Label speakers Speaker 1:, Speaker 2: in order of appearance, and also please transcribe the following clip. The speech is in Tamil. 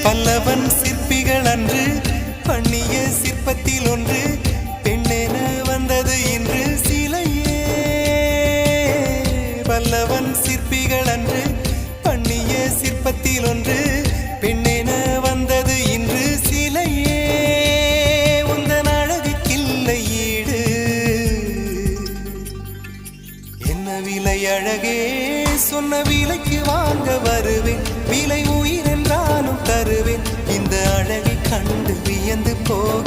Speaker 1: பல்லவன் சிற்பிகள் அன்று பண்ணிய சிற்பத்தில் ஒன்று பெண்ணென வந்தது இன்று சிலையே. பல்லவன் சிற்பிகள் அன்று பண்ணிய சிற்பத்தில் ஒன்று பெண்ணென வந்தது இன்று சிலையே. உந்தன் அழகுக்கில்லை ஈடு, என்ன விலை அழகே, சொன்ன விலைக்கு வாங்க வருவேன், விலை உயிர் என்றாலும் தருவேன், இந்த அழகை கண்டு வியந்து போ.